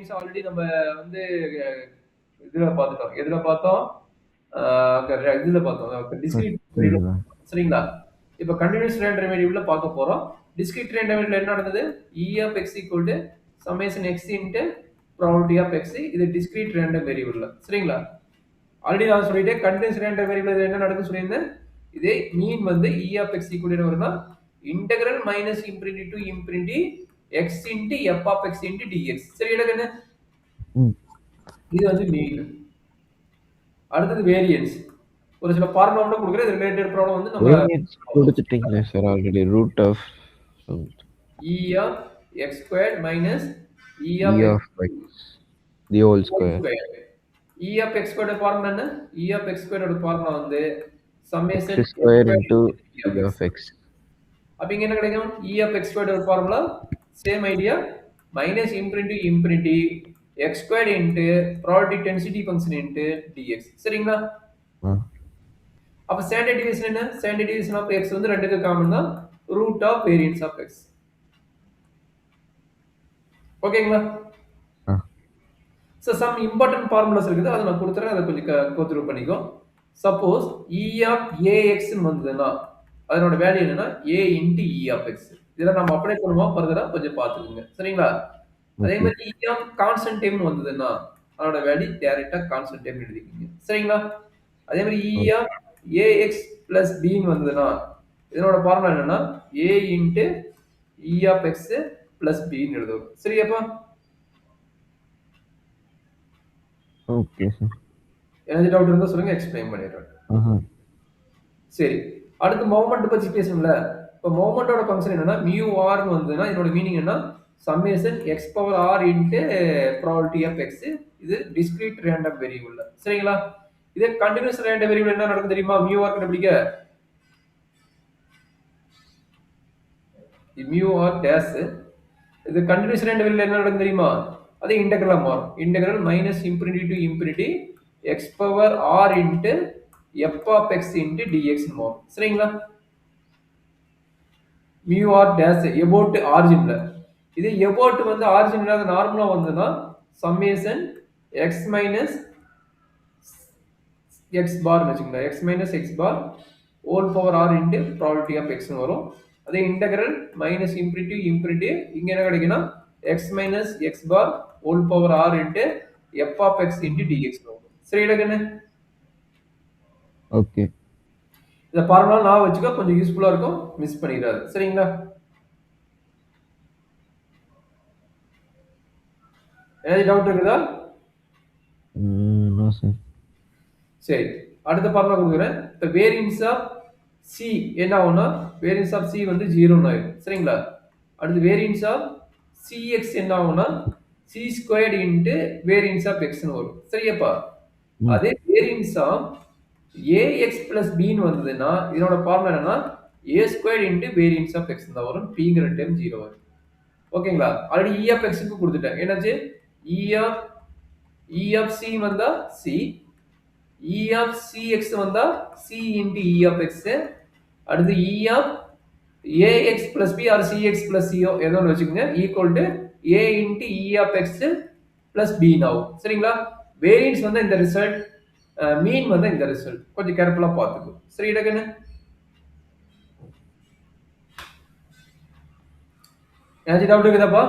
Variance already நம்ம வந்து இதுல பார்த்துட்டோம். எதுல பார்த்தோம்? இதுல பார்த்தோம். Discrete variable. இதுதான். சரிங்களா? இப்ப கன்டினியூஸ் ரேண்டம் வேரியபிள்ல பார்க்க போறோம். டிஸ்கிரீட் ரேண்டம் வேரியபிள்ல என்ன நடந்தது? E of x equal to summation x into probability of x. இது டிஸ்கிரீட் ரேண்டம் வேரியபிள்ல. சரிங்களா? ஆல்ரெடி நான் சொல்லிட்டேன் கண்டினியூஸ் ரேண்டம் வேரியபிள் என்ன நடக்குன்னு சொல்லியிருந்தேன். இதே மீன் வந்து E of x equal to என்ன வரும்னா integral minus infinity to infinity x into f of x into dx. சரி எனக்கு என்ன? இது வந்து மீன். அடுத்தது வேரியன்ஸ். ஒரு சில ஃபார்முலா மட்டும் கொடுக்குறேன். இது ரிலேட்டட் ப்ராப்ளம் வந்து நம்ம வேரியன்ஸ் கொடுத்துட்டீங்களே sir already root of E of x squared minus E E of x of x the whole square. squared. E of x squared formula என்ன? E of x squared ஓட formula வந்து summation x x square squared into into E E of of x. x. அப்ப இங்க என்ன கிடைக்கும்? E of x squared ஓட formula same idea minus infinity to infinity x squared into probability density function into dx. சரிங்களா? அப்ப standard division என்ன? Standard division of x வந்து ரெண்டுக்கு காமன் தான் root of variance of x. ஓகேங்களா? So some important formulas இருக்குது. அதை நான் கொடுத்துறேன். அதை கொஞ்சம் go through பண்ணிக்கோ. Suppose E of ax ன்னு வந்ததுன்னா அதனோட வேல்யூ என்னன்னா a into E of x. இதெல்லாம் நம்ம அப்ளை பண்ணுவோம் ஃபர்தரா கொஞ்சம் பார்த்துக்கோங்க. சரிங்களா? அதே மாதிரி E of constant term வந்ததுன்னா அதோட வேல்யூ டைரக்டா கான்ஸ்டன்ட் term எழுதிக்கீங்க. சரிங்களா? அதே மாதிரி E of ax plus b ன்னு வந்ததுன்னா இதனோட ஃபார்முலா என்னன்னா a into E of x plus b ன்னு எழுதுவோம். சரியாப்பா? Okay sir. எனது டவுட் இருந்தா சொல்லுங்க எக்ஸ்பிளைன் பண்ணிடுறேன். சரி அடுத்து மொமெண்ட் பத்தி பேசணும்ல. இப்போ மொமெண்டோட ஃபங்க்ஷன் என்னன்னா மியூ ஆர் னு வந்ததுன்னா இதோட மீனிங் என்ன? Summation x power r into probability of x. இது டிஸ்கிரீட் ரேண்டம் வேரியபிள். சரிங்களா? இதே கண்டினியூஸ் ரேண்டம் வேரியபிள் என்ன நடக்கும் தெரியுமா? மியூ ஆர் கண்டுபிடிக்க மியூ ஆர் டேஷ். இது கண்டினியூஸ் ரேண்டம் வேரியபிள் என்ன நடக்கும் தெரியுமா? அது இன்டெகிரலா மாறும். Integral minus infinity to infinity x power r into f of x into dx மாறும். சரிங்களா? mu r dash about origin ல இது about வந்து origin இல்லாத நார்மலா வந்ததுன்னா summation x minus x bar வெச்சுங்க. x minus x bar whole power r into probability of x னு வரும். அதே integral minus infinity infinity இங்க என்ன கிடைக்கும்னா x minus x bar whole power r into f of x into dx வரும். சரிடா கண்ணு? Okay. இந்த ஃபார்முலா நான் வச்சுக்க கொஞ்சம் யூஸ்ஃபுல்லா இருக்கும். மிஸ் பண்ணிடாத. சரிங்களா? ஏதாவது டவுட் இருக்குதா? No sir. சரி அடுத்த ஃபார்முலா கொடுக்குறேன். இப்போ வேரியன்ஸ் ஆஃப் சி என்ன ஆகும்னா வேரியன்ஸ் ஆஃப் சி வந்து 0 ஆயிடும். சரிங்களா? அடுத்து வேரியன்ஸ் ஆஃப் சிஎக்ஸ் என்ன ஆகும்னா c squared into variance of எக்ஸ்னு வரும். சரியாப்பா? அதே வேரியன்ஸ் ஆஃப் ஏஎக்ஸ் பிளஸ் பின்னு வந்ததுன்னா இதனோட ஃபார்முலா என்னன்னா a squared into variance of x தான் வரும். பிங்கிற டைம் 0 வரும். ஓகேங்களா? ஆல்ரெடி இ ஆஃப் எக்ஸுக்கு கொடுத்துட்டேன். என்னாச்சு? இ ஆஃப் சி வந்தா சி, E of Cx வந்தா C into E of x. அடுத்து E of Ax plus B or Cx plus CO ஏதோ ஒன்று வச்சுக்கோங்க equal to A into E of x plus B now. சரிங்களா? வேரியன்ஸ் வந்து இந்த result, மீன் வந்து இந்த ரிசல்ட். கொஞ்சம் கேர்ஃபுல்லா பார்த்துக்கோ. சரிடா கண்ணு? ஏதாச்சும் டவுட் இருக்குதாப்பா?